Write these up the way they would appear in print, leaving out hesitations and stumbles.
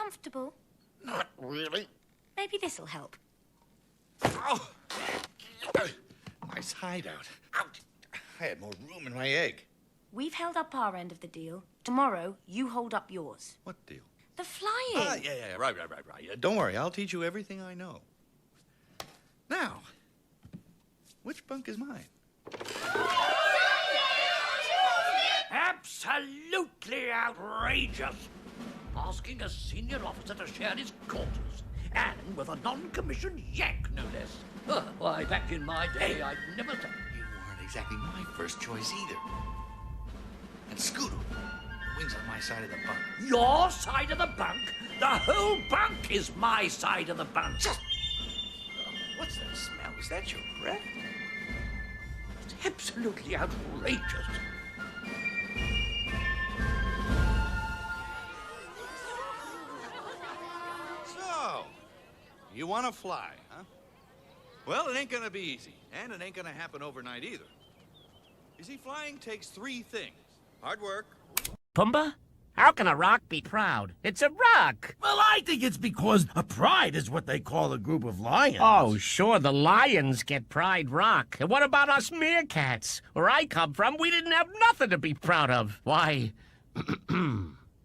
comfortable? Not really. Maybe this'll help. Oh! Nice hideout. Ouch! I had more room in my egg. We've held up our end of the deal. Tomorrow, you hold up yours. What deal? The flying. Yeah, right. Don't worry, I'll teach you everything I know. Now, which bunk is mine? Absolutely outrageous. Asking a senior officer to share his quarters. And with a non-commissioned yank, no less. Why, back in my day, I'd never... You weren't exactly my first choice either. And Scooter, the wings on my side of the bunk. Your side of the bunk? The whole bunk is my side of the bunk. Just... what's that smell? Is that your breath? It's absolutely outrageous. So, you want to fly, huh? Well, it ain't gonna be easy, and it ain't gonna happen overnight either. You see, flying takes 3 things. Hard work. Pumbaa? How can a rock be proud? It's a rock! Well, I think it's because a pride is what they call a group of lions. Oh, sure, the lions get Pride Rock. And what about us meerkats? Where I come from, we didn't have nothing to be proud of. Why,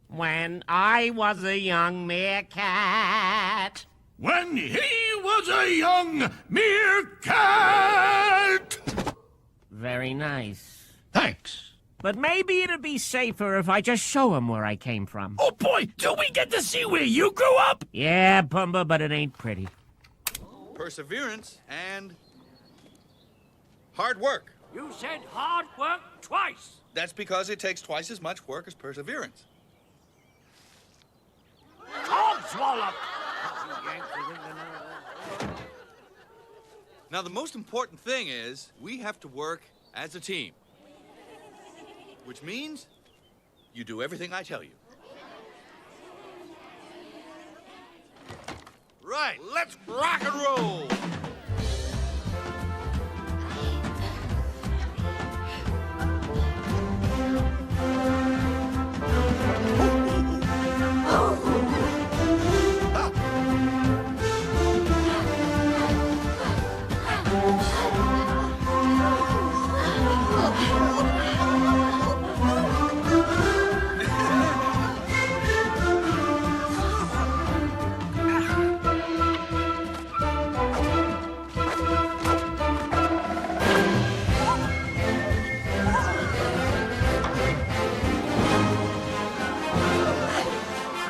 when I was a young meerkat... When he was a young meerkat! Very nice. Thanks. But maybe it'd be safer if I just show him where I came from. Oh, boy, do we get to see where you grew up? Yeah, Pumbaa, but it ain't pretty. Perseverance and... hard work. You said hard work twice. That's because it takes twice as much work as perseverance. Codswallop! Now, the most important thing is we have to work as a team. Which means you do everything I tell you. Right, let's rock and roll!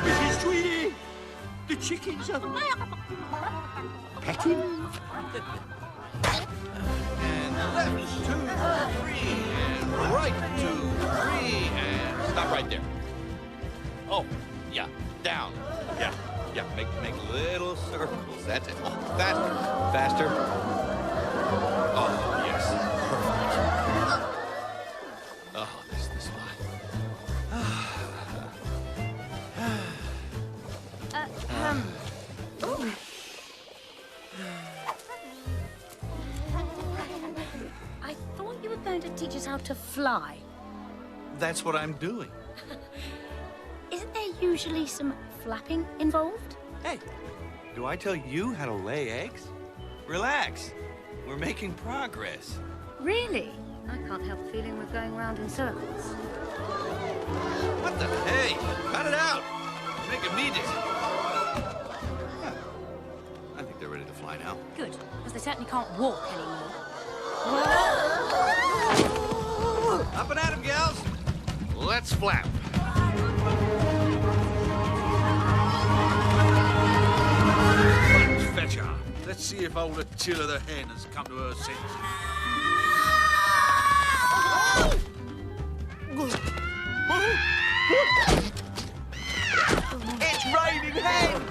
Mrs. Tweedy, the chickens are petting. And left, 2, 3, and right, 2, 3, and stop right there. Oh, yeah, down. Yeah, make little circles. That's it. Faster. Oh, yes, perfect. Oh, this one. I thought you were going to teach us how to fly. That's what I'm doing. Isn't there usually some flapping involved? Hey, do I tell you how to lay eggs? Relax. We're making progress. Really? I can't help feeling we're going round in circles. What the? Hey, cut it out. You're making me dizzy. Yeah. I think they're ready to fly now. Good, because they certainly can't walk anymore. Up and at 'em, gals. Let's flap. Let's fetch her. Let's see if old Attila the hen has come to her senses. It's raining hen!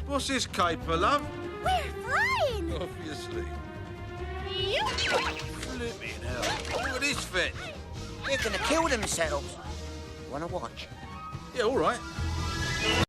What's this caper, love? We're flying! Obviously. Flipping hell. Look at this fetch. They're gonna kill themselves. Wanna watch? Yeah, all right.